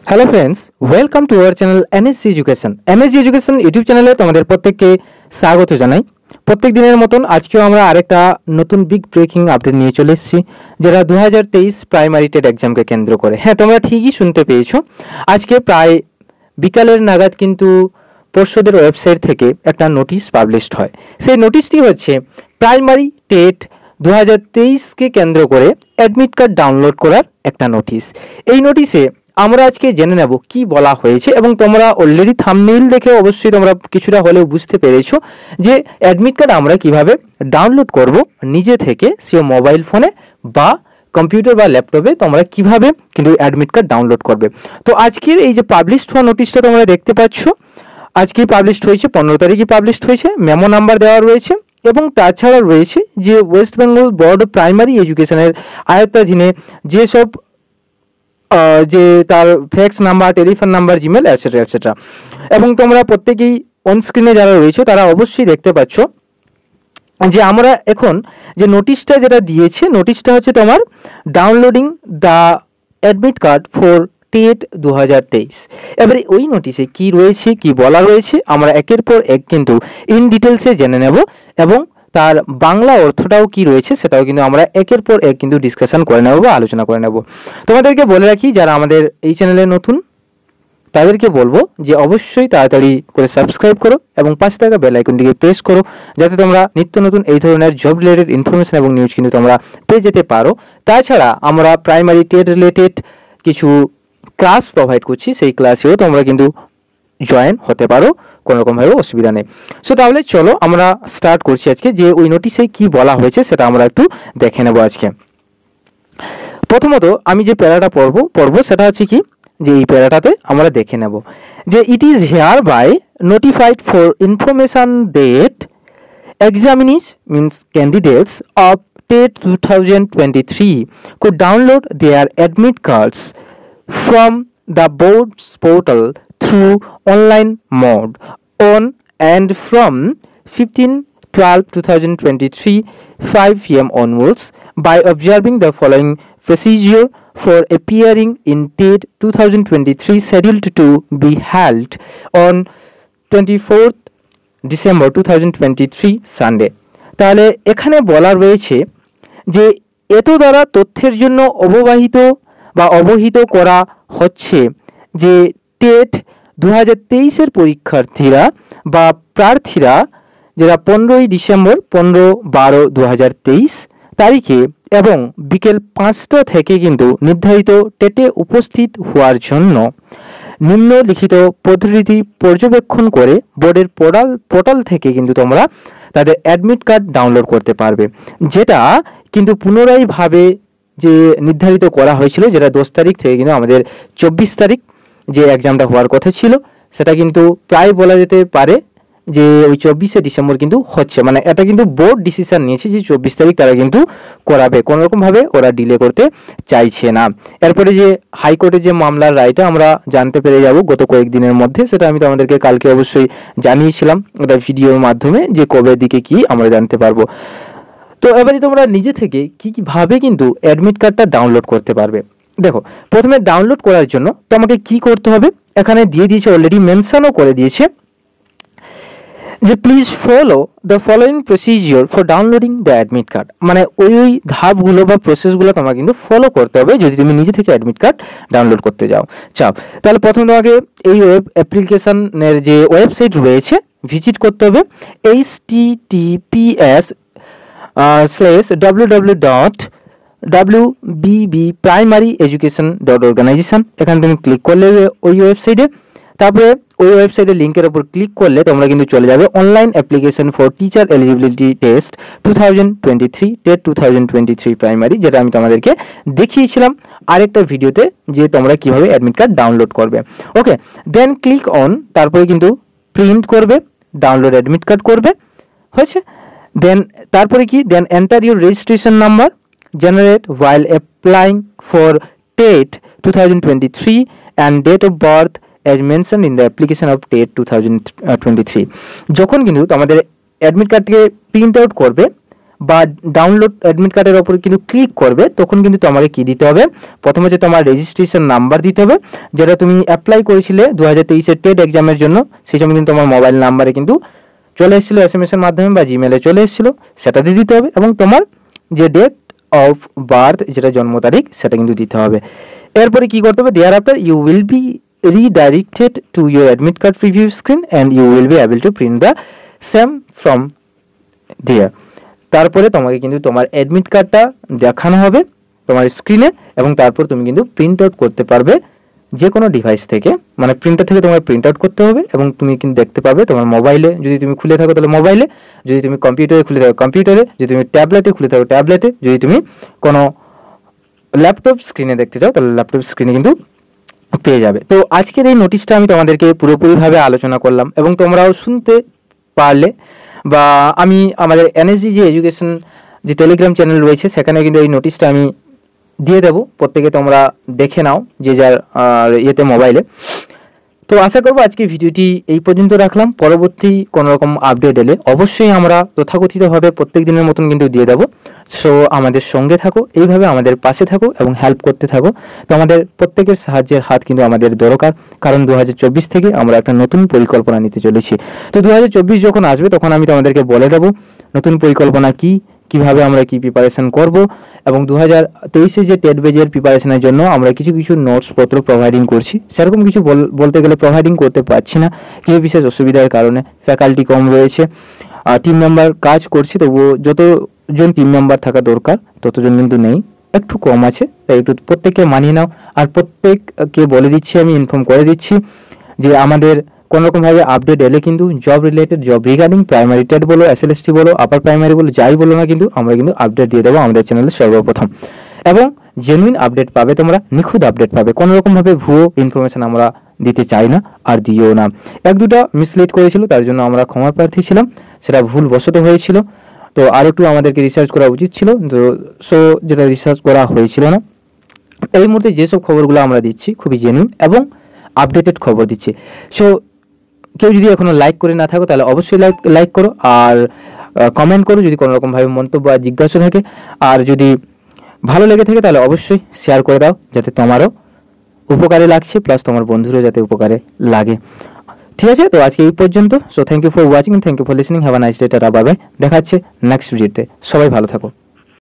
Hello friends, welcome to our channel NSG education. NSG education YouTube চ্যানেলে তোমাদের প্রত্যেককে স্বাগত জানাই। প্রত্যেক দিনের মতন আজকেও আমরা আরেকটা নতুন বিগ ব্রেকিং আপডেট নিয়ে চলে এসেছি, যেটা 2023 প্রাইমারি টেট এক্সামকে কেন্দ্র করে। হ্যাঁ, তোমরা ঠিকই শুনতে পেয়েছো। আজকে প্রায় বিকালের নাগাদ কিন্তু পর্ষদের ওয়েবসাইট থেকে একটা নোটিশ পাবলিশড হয়। সেই নোটিশটি হচ্ছে প্রাইমারি টেট 2023কে কেন্দ্র করে অ্যাডমিট কার্ড ডাউনলোড করার একটা নোটিশ। এই নোটিশে আমরা আজকে জেনে নেব কি বলা হয়েছে, এবং তোমরা অলরেডি থাম্বনেইল দেখে অবশ্যই তোমরা কিছুটা হলেও বুঝতে পেরেছো যে অ্যাডমিট কার্ড আমরা কিভাবে ডাউনলোড করব নিজে থেকে, সে মোবাইল ফোনে বা কম্পিউটার বা ল্যাপটপে তোমরা কিভাবে কিন্তু অ্যাডমিট কার্ড ডাউনলোড করবে। তো আজকের এই যে পাবলিশড হওয়া নোটিশটা তোমরা দেখতে পাচ্ছ, আজকেই পাবলিশড হয়েছে, 15 তারিখে পাবলিশড হয়েছে। মেমো নাম্বার দেওয়া রয়েছে এবং তাছাড়া রয়েছে যে ওয়েস্ট বেঙ্গল বোর্ড প্রাইমারি এডুকেশনের আয়ত্তাধীনে যেসব যে তার fax number, telephone number, Gmail etcetera etcetera. এবং তোমরা প্রত্যেকেই অন স্ক্রিনে যারা রয়েছে তারা অবশ্যই দেখতে পাচ্ছ যে আমরা এখন যে নোটিশটা যেটা দিয়েছে, নোটিশটা হচ্ছে তোমার downloading the admit card for TET 2023। এবারে ওই নোটিশে কি রয়েছে, কি বলা রয়েছে, আমরা একের পর এক কিন্তু ইন ডিটেলসে জেনে নেব, এবং তার বাংলা অর্থটাও কি রয়েছে সেটাও কিন্তু আমরা একের পর এক কিন্তু ডিসকাশন করে নেব বা আলোচনা করে নেব। তোমাদেরকে বলে রাখি, যারা আমাদের এই চ্যানেলে নতুন তাদেরকে বলবো যে অবশ্যই তাড়াতাড়ি করে সাবস্ক্রাইব করো এবং পাশে থাকা বেল আইকনটিকে প্রেস করো, যাতে তোমরা নিত্য নতুন এই ধরনের জব রিলেটেড ইনফরমেশন এবং নিউজ কিন্তু তোমরা পেয়ে যেতে পারো। তাছাড়া আমরা প্রাইমারি টেট রিলেটেড কিছু ক্লাস প্রোভাইড করছি, সেই ক্লাসেও তোমরা কিন্তু জয়েন হতে পারো, কোনো রকমভাবে অসুবিধা নেই। সো তাহলে চলো আমরা স্টার্ট করছি আজকে, যে ওই নোটিশে কি বলা হয়েছে সেটা আমরা একটু দেখে নেব আজকে। প্রথমত আমি যে প্যারাটা পড়বো সেটা হচ্ছে কি, যে এই প্যারাটাতে আমরা দেখে নেব যে it is hereby notified for information that examinees means candidates of TET 2023 could download their admit cards from the board's portal through online mode on and from 15/12/2023 5 p.m. onwards by observing the following procedure for appearing in TET 2023 scheduled to be held on 24th December 2023 Sunday. তাহলে এখানে বলা রয়েছে যে এত দ্বারা তথ্যের জন্য অবহিত করা হচ্ছে যে টেট 2023-এর পরীক্ষার্থীরা বা প্রার্থীরা যারা 15ই ডিসেম্বর 15/12/2023 তারিখে এবং বিকেল 5টা থেকে কিন্তু নির্ধারিত টেটে উপস্থিত হওয়ার জন্য নিম্নলিখিত পদ্ধতি পর্যবেক্ষণ করে বোর্ডের পোর্টাল থেকে কিন্তু তোমরা তাদের অ্যাডমিট কার্ড ডাউনলোড করতে পারবে, যেটা কিন্তু পুনরায়ভাবে যে নির্ধারিত করা হয়েছিল, যেটা 10 তারিখ থেকে কিন্তু আমাদের 24 তারিখ যে এক্সামটা হওয়ার কথা ছিল, সেটা কিন্তু প্রায় বলা যেতে পারে যে ওই 24শে ডিসেম্বর কিন্তু হচ্ছে। মানে এটা কিন্তু বোর্ড ডিসিশন নিয়েছে যে 24 তারিখ তারা কিন্তু করাবে, কোনোরকমভাবে ওরা ডিলে করতে চাইছে না। এরপরে যে হাইকোর্টের যে মামলার রায়টা আমরা জানতে পেরে যাব গত কয়েকদিনের মধ্যে, সেটা আমি তোমাদেরকে কালকে অবশ্যই জানিয়েছিলাম একটা ভিডিওর মাধ্যমে, যে কবে দিকে কি আমরা জানতে পারবো। তো এবারে তোমরা নিজে থেকে কীভাবে কিন্তু অ্যাডমিট কার্ডটা ডাউনলোড করতে পারবে। দেখো, প্রথমে ডাউনলোড করার জন্য তোমাকে কি করতে হবে, এখানে দিয়ে দিয়েছে, অলরেডি মেনশনও করে দিয়েছে যে please follow the following procedure for downloading the admit card. মানে ওই ধাপগুলো বা প্রসেসগুলো তোমাকে কিন্তু ফলো করতে হবে যদি তুমি নিজে থেকে অ্যাডমিট কার্ড ডাউনলোড করতে চাও। তাহলে প্রথম তোমাকে এই ওয়েব অ্যাপ্লিকেশনের যে ওয়েবসাইট রয়েছে ভিজিট করতে হবে, https://www.wbbprimaryeducation.organization। এখানে তুমি ক্লিক করলে ওই ওয়েবসাইটে, তারপরে ওই ওয়েবসাইটের লিঙ্কের ওপর ক্লিক করলে তোমরা কিন্তু চলে যাবে online application for teacher eligibility test 2023 TET 2023 primary, যেটা আমি তোমাদেরকে দেখিয়েছিলাম আরেকটা ভিডিওতে, যে তোমরা কিভাবে অ্যাডমিট কার্ড ডাউনলোড করবে। ওকে, দেন ক্লিক অন, তারপরে কিন্তু প্রিন্ট করবে, ডাউনলোড অ্যাডমিট কার্ড করবে, হয়েছে। দেন তারপরে কি, then enter your registration number generate while applying for TET 2023 and date of birth as mentioned in the application of TET 2023। যখন কিন্তু তোমাদের অ্যাডমিট কার্ডকে প্রিন্ট আউট করবে বা ডাউনলোড অ্যাডমিট কার্ডের ওপর কিন্তু ক্লিক করবে, তখন কিন্তু তোমাকে কি দিতে হবে, প্রথমে যে তোমার রেজিস্ট্রেশন নাম্বার দিতে হবে, যেটা তুমি অ্যাপ্লাই করেছিলে 2023-এর টেট এক্সামের জন্য, সেই সময় কিন্তু তোমার মোবাইল নাম্বারে কিন্তু চলে এসেছিলো SMS এর মাধ্যমে বা জিমেলে চলে এসেছিলো, সেটা দিয়ে দিতে হবে। এবং তোমার যে ডেট অফ বার্থ, যেটা জন্ম তারিখ, সেটা কিন্তু দিতে হবে। এরপরে কি করতে হবে, thereafter you will be redirected to your admit card preview screen and you will be able to print the same from there। তারপরে তোমাকে কিন্তু তোমার অ্যাডমিট কার্ডটা দেখানো হবে তোমার স্ক্রিনে, এবং তারপর তুমি কিন্তু প্রিন্ট আউট করতে পারবে যে কোনো ডিভাইস থেকে, মানে প্রিন্টার থেকে তোমার প্রিন্ট আউট করতে হবে এবং তুমি কিন্তু দেখতে পাবে তোমার মোবাইলে, যদি তুমি খুলে থাকো তাহলে মোবাইলে, যদি তুমি কম্পিউটারে খুলে থাকো কম্পিউটারে, যদি তুমি ট্যাবলেটে খুলে থাকো ট্যাবলেটে, যদি তুমি কোনো ল্যাপটপ স্ক্রিনে দেখতে চাও তাহলে ল্যাপটপ স্ক্রিনে কিন্তু পেয়ে যাবে। তো আজকের এই নোটিশটা আমি তোমাদেরকে পুরোপুরিভাবে আলোচনা করলাম এবং তোমরাও শুনতে পারলে, বা আমি আমাদের NSG যে এডুকেশন যে টেলিগ্রাম চ্যানেল রয়েছে সেখানে কিন্তু এই নোটিশটা আমি দিয়ে দেবো, প্রত্যেকে তোমরা দেখে নাও যে যার ইয়েতে মোবাইলে। তো আশা করবো আজকে ভিডিওটি এই পর্যন্ত রাখলাম। পরবর্তী কোনো রকম আপডেট এলে অবশ্যই আমরা তথাকথিতভাবে প্রত্যেক দিনের মতন কিন্তু দিয়ে দেবো। সো আমাদের সঙ্গে থাকো, এইভাবে আমাদের পাশে থাকো এবং হেল্প করতে থাকো। তো আমাদের প্রত্যেকের সাহায্যের হাত কিন্তু আমাদের দরকার, কারণ 2024 থেকে আমরা একটা নতুন পরিকল্পনা নিতে চলেছি। তো 2024 যখন আসবে তখন আমি তোমাদেরকে বলে দেবো নতুন পরিকল্পনা কী, কিভাবে আমরা কি প্রিপারেশন করব, এবং 2023-এ যে টেট বেজের প্রিপারেশনের জন্য আমরা কিছু কিছু নোটসপত্র প্রোভাইডিং করছি। সেরকম কিছু বলতে গেলে প্রোভাইডিং করতে পারছি না, কিছু বিশেষ অসুবিধার কারণে, ফ্যাকাল্টি কম রয়েছে, টিম মেম্বার কাজ করছি, তবুও যতজন টিম মেম্বার থাকা দরকার ততজন কিন্তু নেই, একটু কম আছে। তাই একটু প্রত্যেককে মানিয়ে নাও। আর প্রত্যেককে বলে দিচ্ছি, আমি ইনফর্ম করে দিচ্ছি যে আমাদের কোনোরকমভাবে আপডেট এলে কিন্তু job related, job regarding primary TET বলো, SLST বলো, আপার প্রাইমারি বলো, যাই বলো না কিন্তু আমরা কিন্তু আপডেট দিয়ে দেবো আমাদের চ্যানেলে সর্বপ্রথম। এবং জেনুইন আপডেট পাবে তোমরা, নিখুঁত আপডেট পাবে, কোনোরকমভাবে ভুয়ো ইনফরমেশন আমরা দিতে চাই না আর দিও না। এক দুটা মিসলিড করেছিল, তার জন্য আমরা ক্ষমা প্রার্থী ছিলাম, সেটা ভুলবশত হয়েছিল। তো আর একটু আমাদেরকে রিসার্চ করা উচিত ছিল, তো যেটা রিসার্চ করা হয়েছিল না। এই মুহূর্তে যেসব খবরগুলো আমরা দিচ্ছি খুবই জেনুইন এবং আপডেটেড খবর দিচ্ছি। সো কেউ যদি এখনো লাইক করে না থাকো তাহলে অবশ্যই লাইক করো, আর কমেন্ট করো যদি কোনো রকমভাবে মন্তব্য আর জিজ্ঞাসা থাকে, আর যদি ভালো লেগে থাকে তাহলে অবশ্যই শেয়ার করে দাও, যাতে তোমারও উপকারে লাগছে, প্লাস তোমার বন্ধুরও যাতে উপকারে লাগে। ঠিক আছে, তো আজকে এই পর্যন্ত। So thank you for watching, thank you for listening, have a nice day, tata, bye bye. দেখা হচ্ছে নেক্সট ভিডিওতে। সবাই ভালো থাকো।